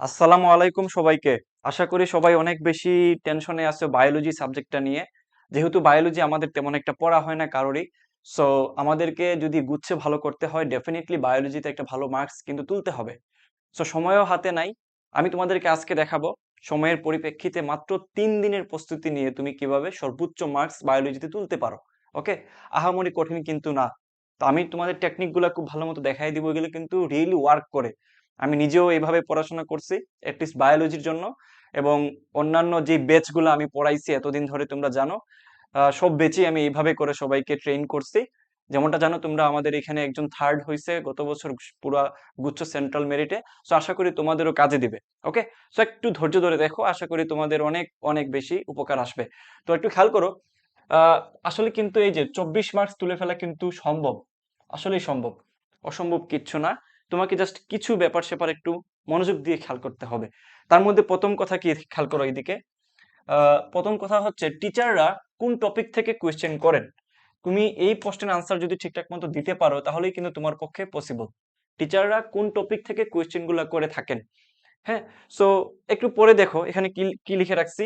আসসালামু আলাইকুম সবাইকে। আশা করি সবাই অনেক বেশি টেনশনে আছে বায়োলজি সাবজেক্টটা নিয়ে। যেহেতু বায়োলজি আমাদের তেমন একটা পড়া হয় না কারোরই। সো আমাদেরকে যদি গুচ্ছে ভালো করতে হয় ডেফিনিটলি বায়োলজিতে একটা ভালো মার্কস কিন্তু তুলতে হবে। সো সময়ও হাতে নাই। আমি তোমাদেরকে আজকে দেখাবো সময়ের পরিপ্রেক্ষিতে মাত্র ৩ দিনের প্রস্তুতি নিয়ে তুমি কিভাবে সর্বোচ্চ মার্কস বায়োলজিতে তুলতে পারো। ওকে? আহামরি কঠিন কিন্তু না। তো আমি তোমাদের টেকনিকগুলো খুব ভালো মতো দেখাই দিব, এগুলো কিন্তু রিয়েলি ওয়ার্ক করে। আমি নিজেও এইভাবে পড়াশোনা করছি অ্যাটলিস্ট বায়োলজির জন্য, এবং অন্যান্য যে ব্যাচগুলো আমি পড়াইছি এতদিন ধরে তোমরা জানো, সব ব্যাচই আমি এইভাবে করে সবাইকে ট্রেন করছি। যেমনটা জানো তোমরা, আমাদের এখানে একজন থার্ড হয়েছে গত বছর পুরা গুচ্ছ সেন্ট্রাল মেরিটে। সো আশা করি তোমাদেরও কাজে দিবে। ওকে? সো একটু ধৈর্য ধরে দেখো, আশা করি তোমাদের অনেক অনেক বেশি উপকার আসবে। তো একটু খেয়াল করো। আহ, আসলে কিন্তু এই যে 24 মার্কস তুলে ফেলা কিন্তু সম্ভব, আসলেই সম্ভব, অসম্ভব কিচ্ছু না। তোমাকে জাস্ট কিছু ব্যাপার স্যাপার একটু মনোযোগ দিয়ে খেয়াল করতে হবে। তার মধ্যে প্রথম কথা কি খেয়াল করো এইদিকে। প্রথম কথা হচ্ছে টিচাররা কোন টপিক থেকে কোয়েশ্চেন করেন। তুমি এই প্রশ্নের আনসার যদি ঠিকঠাক মতো দিতে পারো তাহলেই কিন্তু তোমার পক্ষে পসিবল। টিচাররা কোন টপিক থেকে কোয়েশ্চেন গুলা করে থাকেন। হ্যাঁ। সো একটু পরে দেখো এখানে কি কি লিখে রাখছি।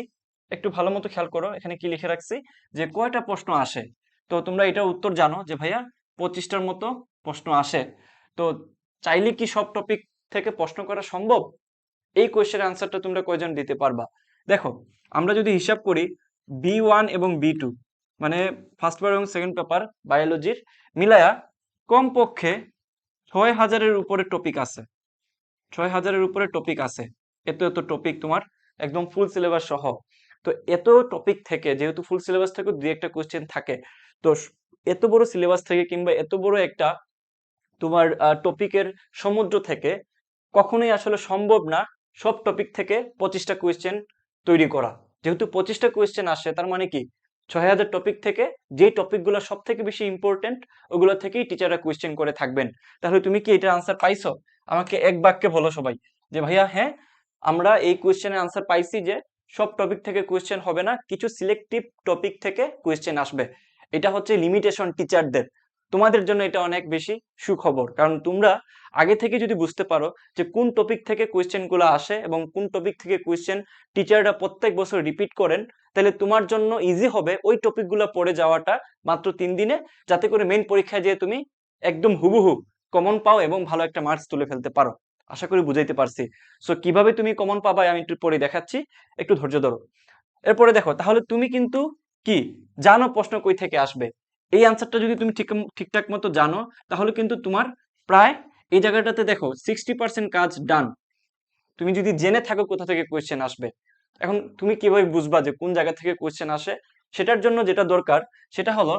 একটু ভালো মতো খেয়াল করো এখানে কি লিখে রাখছি, যে কয়টা প্রশ্ন আসে। তো তোমরা এটার উত্তর জানো যে ভাইয়া 25টার মতো প্রশ্ন আসে। তো চাইলে কি সব টপিক থেকে প্রশ্ন করা সম্ভব? এই কোয়েশ্চেনের আনসারটা তোমরা কয়জন দিতে পারবা? দেখো, আমরা যদি হিসাব করি B1 এবং B2, মানে ফার্স্ট পেপার এবং সেকেন্ড পেপার বায়োলজির মিলায়া কমপক্ষে 6,000-এর উপরে টপিক আছে। 6,000-এর উপরে টপিক আছে। এত এত টপিক তোমার একদম ফুল সিলেবাস সহ। তো এত টপিক থেকে যেহেতু ফুল সিলেবাস থেকে দুই একটা কোয়েশ্চেন থাকে, তো এত বড় সিলেবাস থেকে কিংবা এত বড় একটা তোমার টপিকের সমুদ্র থেকে কখনোই আসলে সম্ভব না সব টপিক থেকে 25টা কোয়েশ্চেন তৈরি করা। যেহেতু 25টা কোয়েশ্চেন আসে তার মানে কি 6,000 টপিক থেকে যে টপিকগুলো সব থেকে বেশি ইম্পর্টেন্ট ওগুলো থেকেই টিচাররা কোয়েশ্চেন করে থাকবেন। তাহলে তুমি কি এটার আনসার পাইছো? আমাকে এক বাক্যে বলো সবাই যে ভাইয়া হ্যাঁ, আমরা এই কোয়েশ্চেনের আনসার পাইছি যে সব টপিক থেকে কোয়েশ্চেন হবে না, কিছু সিলেক্টিভ টপিক থেকে কোয়েশ্চেন আসবে। এটা হচ্ছে লিমিটেশন টিচারদের। তোমাদের জন্য এটা অনেক বেশি সুখবর, কারণ তোমরা আগে থেকে যদি বুঝতে পারো যে কোন টপিক থেকে কোয়েশ্চেন গুলো আসে এবং কোন টপিক থেকে কোয়েশ্চেন টিচাররা প্রত্যেক বছর রিপিট করেন, তাহলে তোমার জন্য ইজি হবে ওই টপিকগুলো পড়ে যাওয়াটা মাত্র 3 দিনে, যাতে করে মেইন পরীক্ষায় যেয়ে তুমি একদম হুবহু কমন পাও এবং ভালো একটা মার্কস তুলে ফেলতে পারো। আশা করি বুঝাইতে পারছি। সো কিভাবে তুমি কমন পাবা আমি একটু পরে দেখাচ্ছি, একটু ধৈর্য ধরো। এরপরে দেখো, তাহলে তুমি কিন্তু কি জানো প্রশ্ন কই থেকে আসবে। এই আনসারটা যদি তুমি ঠিকঠাক মতো জানো তাহলে কিন্তু তোমার প্রায় এই জায়গাটাতে দেখো 60% কাজ ডান। তুমি যদি জেনে থাকো কোথা থেকে কোয়েশ্চেন আসবে, এখন তুমি কিভাবে বুঝবা যে কোন জায়গা থেকে কোয়েশ্চেন আসে? সেটার জন্য যেটা দরকার সেটা হলো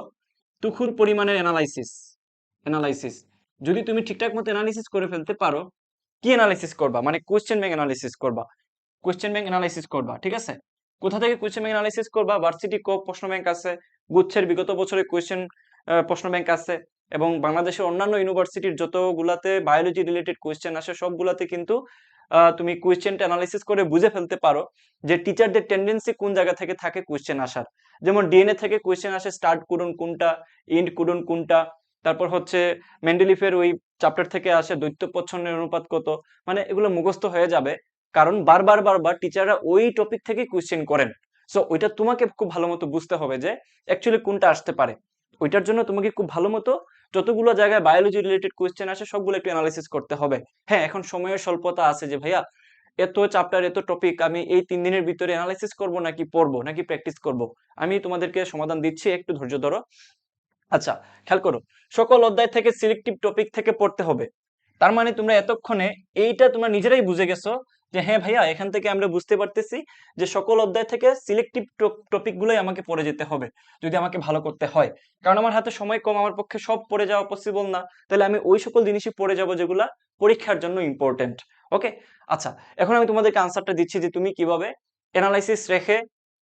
তুখুর পরিমাণের অ্যানালাইসিস। অ্যানালাইসিস যদি তুমি ঠিকঠাক মতো অ্যানালিসিস করে ফেলতে পারো, কি অ্যানালাইসিস করবা মানে কোয়েশ্চেন ব্যাংক অ্যানালাইসিস করবা। কোয়েশ্চেন ব্যাংক অ্যানালাইসিস করবা, ঠিক আছে? কোথা থেকে কোয়েশ্চেন ব্যাংক অ্যানালাইসিস করবা? ভার্সিটি কো প্রশ্ন ব্যাংক আছে, গুচ্ছের বিগত বছরের কোয়েশ্চেন প্রশ্ন ব্যাংক আছে, এবং বাংলাদেশের অন্যান্য ইউনিভার্সিটির যতগুলাতে বায়োলজি রিলেটেড কোয়েশ্চেন আসে সবগুলাতে কিন্তু তুমি কোয়েশ্চেনটা অ্যানালাইসিস করে বুঝে ফেলতে পারো যে টিচারদের টেন্ডেন্সি কোন জায়গা থেকে থাকে কোয়েশ্চেন আসার। যেমন ডিএনএ থেকে কোয়েশ্চেন আসে স্টার্ট কোডন কোনটা, এন্ড কোডন কোনটা। তারপর হচ্ছে মেন্ডেলিফের ওই চ্যাপ্টার থেকে আসে দ্বৈত প্রচ্ছন্নের অনুপাত কত। মানে এগুলো মুখস্থ হয়ে যাবে, কারণ বারবার বারবার টিচাররা ওই টপিক থেকে কোয়েশ্চেন করেন। সো ওইটা তোমাকে খুব ভালো মতো বুঝতে হবে যে অ্যাকচুয়ালি কোনটা আসতে পারে। ওইটার জন্য তোমাকে খুব ভালো মতো যতগুলো জায়গায় বায়োলজি রিলেটেড কোয়েশ্চেন আসে সবগুলো একটু অ্যানালাইসিস করতে হবে। হ্যাঁ, এখন সময়ের স্বল্পতা আছে যে ভাইয়া এত চ্যাপ্টার এত টপিক আমি এই 3 দিনের ভিতরে অ্যানালাইসিস করব নাকি পড়বো নাকি প্র্যাকটিস করব। আমি তোমাদেরকে সমাধান দিচ্ছি, একটু ধৈর্য ধরো। আচ্ছা, খেয়াল করো, সকল অধ্যায় থেকে সিলেক্টিভ টপিক থেকে পড়তে হবে। তার মানে তোমরা এতক্ষণে এইটা তোমরা নিজেরাই বুঝে গেছো যে হ্যাঁ ভাইয়া এখান থেকে আমরা বুঝতে পারতেছি যে সকল অধ্যায় থেকে সিলেক্টিভ টপিক গুলোই আমাকে পড়ে যেতে হবে যদি আমাকে ভালো করতে হয়। কারণ আমার হাতে সময় কম, আমার পক্ষে সব পড়ে যাওয়া পসিবল না। তাহলে আমি ওই সকল জিনিসই পড়ে যাব যেগুলা পরীক্ষার জন্য ইম্পর্টেন্ট। ওকে? আচ্ছা, এখন আমি তোমাদেরকে আনসারটা দিচ্ছি যে তুমি কিভাবে অ্যানালাইসিস রেখে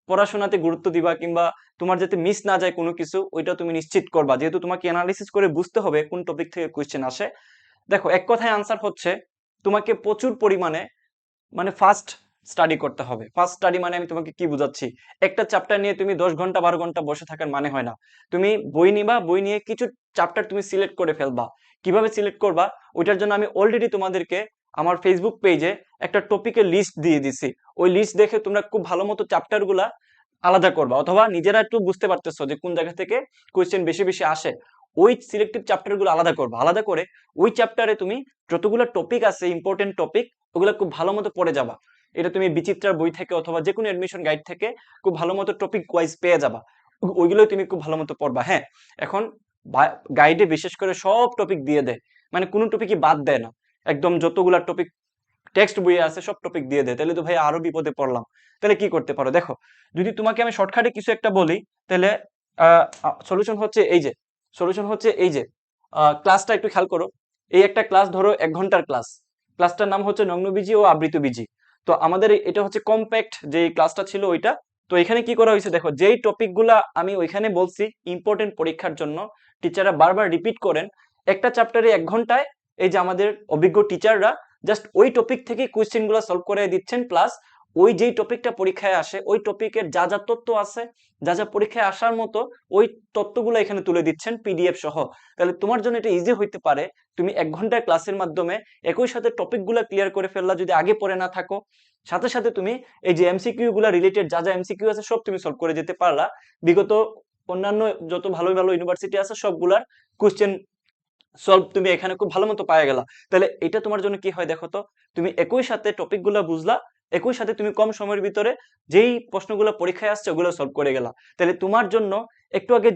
পড়াশোনাতে গুরুত্ব দিবা, কিংবা তোমার যাতে মিস না যায় কোনো কিছু ওইটা তুমি নিশ্চিত করবা, যেহেতু তোমাকে অ্যানালিসিস করে বুঝতে হবে কোন টপিক থেকে কোয়েশ্চেন আসে। দেখো, এক কথায় আনসার হচ্ছে তোমাকে প্রচুর পরিমাণে মানে ফার্স্ট স্টাডি করতে হবে। ফার্স্ট স্টাডি মানে আমি তোমাকে কি বুঝাচ্ছি, একটা চ্যাপ্টার নিয়ে তুমি 10 ঘন্টা 12 ঘন্টা বসে থাকার মানে হয় না। তুমি বই নিবা, বই নিয়ে কিছু চ্যাপ্টার তুমি সিলেক্ট করে ফেলবা। কিভাবে সিলেক্ট করবা ওইটার জন্য আমি অলরেডি তোমাদেরকে আমার ফেসবুক পেজে একটা টপিকের লিস্ট দিয়ে দিছি। ওই লিস্ট দেখে তোমরা খুব ভালো মতো চ্যাপ্টার গুলা আলাদা করবা, অথবা নিজেরা একটু বুঝতে পারতেছো যে কোন জায়গা থেকে কোয়েশ্চেন বেশি বেশি আসে, ওই সিলেক্টিভ চ্যাপ্টার গুলো আলাদা করবা। আলাদা করে ওই চ্যাপ্টারে তুমি যতগুলো টপিক আছে ইম্পর্টেন্ট টপিক, ওগুলো খুব ভালো মতো পড়ে যাবা। এটা তুমি বিচিত্রার বই থেকে অথবা যে কোনো এডমিশন গাইড থেকে খুব ভালো মতো টপিক ওয়াইজ পেয়ে যাবা। ওইগুলোই তুমি খুব ভালো মতো পড়বা। হ্যাঁ, এখন গাইডে বিশেষ করে সব টপিক দিয়ে দেয়, মানে কোনো টপিকই বাদ দেয় না। একদম যতগুলা টপিক টেক্সট বইয়ে আছে সব টপিক দিয়ে দেয়। তাহলে তো ভাই আরো বিপদে পড়লাম। তাহলে কি করতে পারো দেখো, যদি তোমাকে আমি শর্টকাটে কিছু একটা বলি, তাহলে সলিউশন হচ্ছে এই যে, সলিউশন হচ্ছে এই যে, ক্লাসটা একটু খেয়াল করো। এই একটা ক্লাস ধরো 1 ঘন্টার ক্লাস, ক্লাসটার নাম হচ্ছে নগ্নবীজি ও আবৃতবীজি। তো আমাদের এটা হচ্ছে কম্প্যাক্ট যে ক্লাসটা ছিল ওইটা। তো এখানে কি করা হয়েছে দেখো, যেই টপিকগুলা আমি ওইখানে বলছি ইম্পর্টেন্ট পরীক্ষার জন্য, টিচাররা বারবার রিপিট করেন একটা চ্যাপ্টারে 1 ঘন্টায়। এই যে আমাদের অভিজ্ঞ টিচাররা জাস্ট ওই টপিক থেকে কোয়েশ্চেন গুলো সলভ করে দিচ্ছেন, প্লাস ওই যেই টপিকটা পরীক্ষায় আসে ওই টপিকের যা যা তথ্য আছে, যা যা পরীক্ষায় আসার মতো ওই তথ্যগুলো এখানে তুলে দিচ্ছেন পিডিএফ সহ। তাহলে তোমার জন্য এটা ইজি হইতে পারে, তুমি 1 ঘন্টার ক্লাসের মাধ্যমে একই সাথে টপিকগুলো ক্লিয়ার করে ফেললা যদি আগে পড়ে না থাকো। সাথে সাথে তুমি এই যে এমসিকিউ গুলা রিলেটেড যা যা এমসিকিউ আছে সব তুমি সলভ করে যেতে পারলা। বিগত অন্যান্য যত ভালো ভালো ইউনিভার্সিটি আছে সবগুলার কোশ্চেন সলভ তুমি এখানে খুব ভালো মতো পাওয়া গেলা। তাহলে এটা তোমার জন্য কি হয় দেখো তো, তুমি একই সাথে টপিক গুলা বুঝলা, একই সাথে তুমি কম সময়ের ভিতরে যেই প্রশ্নগুলো পরীক্ষায় আসছে ওগুলো সলভ করে গেলা। তাহলে তোমার জন্য একটু আগে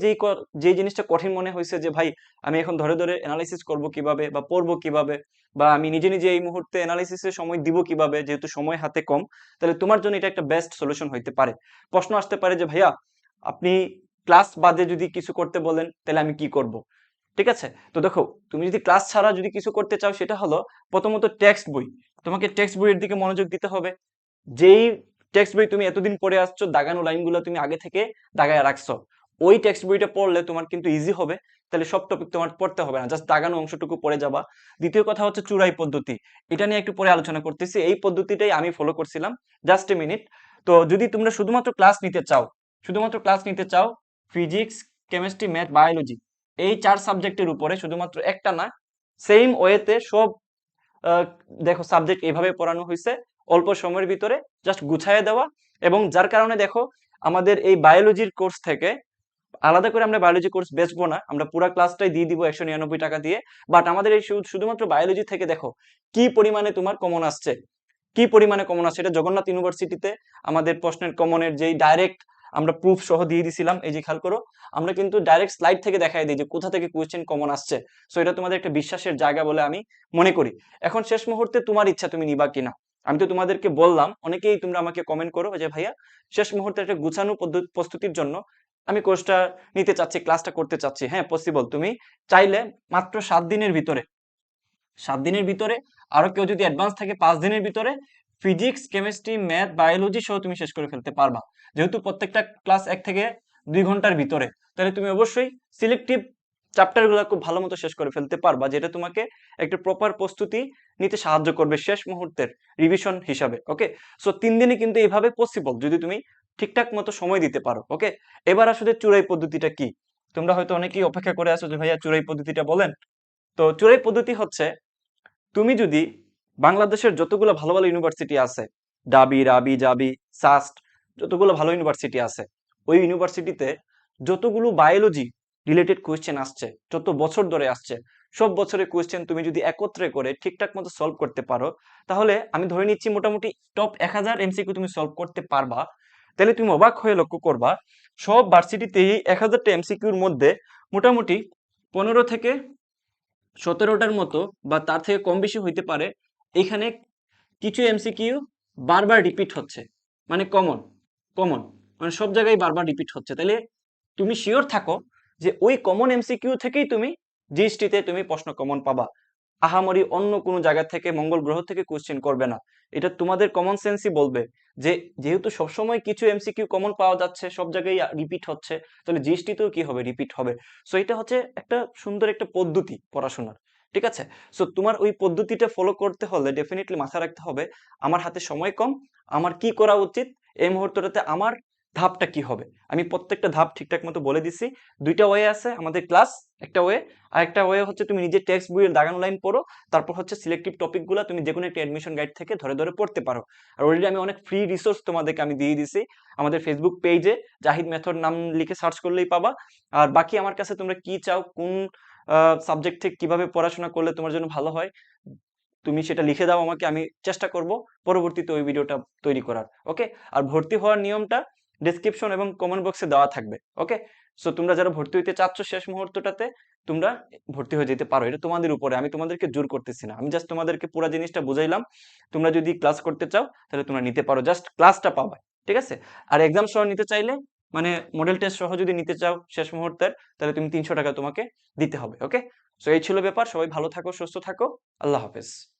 যেই জিনিসটা কঠিন মনে হয়েছে যে ভাই আমি এখন ধরে ধরে অ্যানালাইসিস করব কিভাবে বা পড়বো কিভাবে, বা আমি নিজে নিজে এই মুহূর্তে অ্যানালাইসিসের সময় দিব কিভাবে, যেহেতু সময় হাতে কম, তাহলে তোমার জন্য এটা একটা বেস্ট সলিউশন হইতে পারে। প্রশ্ন আসতে পারে যে ভাইয়া আপনি ক্লাস বাদে যদি কিছু করতে বলেন তাহলে আমি কি করব। ঠিক আছে, তো দেখো তুমি যদি ক্লাস ছাড়া যদি কিছু করতে চাও সেটা হলো প্রথমত টেক্সট বই। তোমাকে টেক্সট বইয়ের দিকে মনোযোগ দিতে হবে। যেই টেক্সট বই তুমি এতদিন পড়ে আসছো, দাগানো লাইনগুলো তুমি আগে থেকে দাগায় রাখছো, ওই টেক্সট বইটা পড়লে তোমার কিন্তু ইজি হবে। তাহলে সব টপিক তোমার পড়তে হবে না, জাস্ট দাগানো অংশটুকু পড়ে যাবা। দ্বিতীয় কথা হচ্ছে চুরাই পদ্ধতি, এটা নিয়ে একটু পরে আলোচনা করতেছি। এই পদ্ধতিটাই আমি ফলো করছিলাম। Just a minute. তো যদি তোমরা শুধুমাত্র ক্লাস নিতে চাও, শুধুমাত্র ক্লাস নিতে চাও, ফিজিক্স, কেমিস্ট্রি, ম্যাথ, বায়োলজি, এই 4 সাবজেক্টের উপরে শুধুমাত্র একটা না, সেম ওয়েতে সব আহ, দেখো সাবজেক্ট এভাবে পড়ানো হয়েছে অল্প সময়ের ভিতরে, জাস্ট গুছায় দেওয়া। এবং যার কারণে দেখো আমাদের এই বায়োলজির কোর্স থেকে আলাদা করে আমরা বায়োলজি কোর্স বেচবো না, আমরা পুরো ক্লাসটাই দিয়ে দিব 199 টাকা দিয়ে। বাট আমাদের এই শুধুমাত্র বায়োলজি থেকে দেখো কি পরিমাণে তোমার কমন আসছে, কি পরিমাণে কমন আসছে। এটা জগন্নাথ ইউনিভার্সিটিতে আমাদের প্রশ্নের কমনের যেই ডাইরেক্ট আমরা প্রুফ সহ দিয়ে দিছিলাম, এই যে খেয়াল করো, আমরা কিন্তু ডাইরেক্ট স্লাইড থেকে দেখাই দিই যে কোথা থেকে কোয়েশ্চেন কমন আসছে। সো এটা তোমাদের একটা বিশ্বাসের জায়গা বলে আমি মনে করি। এখন শেষ মুহূর্তে তোমার ইচ্ছা তুমি নিবা কিনা। আমি তো তোমাদেরকে বললাম, অনেকেই তোমরা আমাকে কমেন্ট করো যে ভাইয়া শেষ মুহূর্তে একটা গুছানো প্রস্তুতির জন্য আমি কোর্সটা নিতে চাচ্ছি, ক্লাসটা করতে চাচ্ছি। হ্যাঁ, পসিবল। তুমি চাইলে মাত্র 7 দিনের ভিতরে, 7 দিনের ভিতরে, আরো কেউ যদি অ্যাডভান্স থাকে 5 দিনের ভিতরে ফিজিক্স, কেমিস্ট্রি, ম্যাথ, বায়োলজি সহ তুমি শেষ করে ফেলতে পারবা। যেহেতু প্রত্যেকটা ক্লাস 1 থেকে 2 ঘন্টার ভিতরে, তাহলে তুমি অবশ্যই সিলেক্টিভ চ্যাপ্টার গুলো খুব ভালো মতো শেষ করে ফেলতে পারবা, যেটা তোমাকে একটা প্রপার প্রস্তুতি নিতে সাহায্য করবে শেষ মুহূর্তের রিভিশন হিসাবে। ওকে, সো 3 দিনে কিন্তু এইভাবে পসিবল যদি তুমি ঠিকঠাক মতো সময় দিতে পারো। ওকে, এবার আসলে চুরাই পদ্ধতিটা কি, তোমরা হয়তো অনেকেই অপেক্ষা করে আছো যে ভাইয়া চুরাই পদ্ধতিটা বলেন। তো চুরাই পদ্ধতি হচ্ছে, তুমি যদি বাংলাদেশের যতগুলো ভালো ভালো ইউনিভার্সিটি আছে, ডাবি, রাবি, জাবি, সাস্ট, যতগুলো ভালো ইউনিভার্সিটি আছে, ওই ইউনিভার্সিটিতে যতগুলো বায়োলজি রিলেটেড কোয়েশ্চেন আসছে, যত বছর ধরে আসছে, সব বছরের কোয়েশ্চেন তুমি যদি একত্রে করে ঠিকঠাক মতো সলভ করতে পারো, তাহলে আমি ধরে নিচ্ছি মোটামুটি টপ 1000 এমসিকিউ তুমি সলভ করতে পারবা। তাহলে তুমি অবাক হয়ে লক্ষ্য করবা, সব ভার্সিটিতে এই 1000টা এমসিকিউর মধ্যে মোটামুটি 15 থেকে 17টার মতো বা তার থেকে কম বেশি হইতে পারে এখানে কিছু এমসিকিউ বারবার রিপিট হচ্ছে, মানে কমন, কমন, মানে সব জায়গায় বারবার রিপিট হচ্ছে। তাহলে তুমি শিওর থাকো যে ওই কমন এমসিকিউ থেকেই তুমি জিএসটিতে তুমি প্রশ্ন কমন পাবা। আহামরি অন্য কোনো জায়গা থেকে, মঙ্গল গ্রহ থেকে কোশ্চেন করবে না। এটা তোমাদের কমন সেন্সই বলবে যে যেহেতু সবসময় কিছু এমসিকিউ কমন পাওয়া যাচ্ছে, সব জায়গায় রিপিট হচ্ছে, তাহলে জিএসটিতেও কি হবে, রিপিট হবে। সো এটা হচ্ছে একটা সুন্দর একটা পদ্ধতি পড়াশোনার। ঠিক আছে, সো তোমার ওই পদ্ধতিটা ফলো করতে হলে ডেফিনেটলি মাথায় রাখতে হবে আমার হাতে সময় কম, আমার কি করা উচিত এই মুহূর্তটাতে, আমার ধাপটা কি হবে। আমি প্রত্যেকটা ধাপ ঠিকঠাক মতো বলে দিছি। ২ টা ওয়ে আছে আমাদের ক্লাস, একটা ওয়ে। আরেকটা ওয়ে হচ্ছে তুমি নিজে টেক্সট বইয়ের দাগানো লাইন পড়ো। তারপর হচ্ছে সিলেক্টিভ টপিকগুলা তুমি যেকোনো একটা অ্যাডমিশন গাইড থেকে ধরে, ধরে পড়তে পারো। আর অলরেডি আমি অনেক ফ্রি রিসোর্স তোমাদেরকে আমি দিয়ে দিছি। আমাদের ফেসবুক পেজে জাহিদ মেথড নাম লিখে সার্চ করলেই পাবা। আর বাকি আমার কাছে তোমরা কি চাও, কোন সাবজেক্ট থেকে কিভাবে পড়াশোনা করলে তোমার জন্য ভালো হয়, তুমি সেটা লিখে দাও আমাকে, আমি চেষ্টা করব পরবর্তীতে ওই ভিডিওটা তৈরি করার। ওকে? আর ভর্তি হওয়ার নিয়মটা ডেসক্রিপশন এবং কমেন্ট বক্সে দেওয়া থাকবে। ওকে? সো তোমরা যারা ভর্তি হইতে চাচ্ছ শেষ মুহূর্তটাতে, তোমরা ভর্তি হয়ে যেতে পারো। এটা তোমাদের উপরে, আমি তোমাদেরকে জোর করতেছি না। আমি জাস্ট তোমাদেরকে পুরো জিনিসটা বুঝাইলাম। তোমরা যদি ক্লাস করতে চাও তাহলে তোমরা নিতে পারো, জাস্ট ক্লাসটা পাবা। ঠিক আছে? আর এক্সাম সহ নিতে চাইলে, মানে মডেল টেস্ট সহ যদি নিতে চাও শেষ মুহূর্তের, তাহলে তুমি ৩০০ টাকা তোমাকে দিতে হবে। ওকে? সো এই ছিল ব্যাপার। সবাই ভালো থাকো, সুস্থ থাকো। আল্লাহ হাফেজ।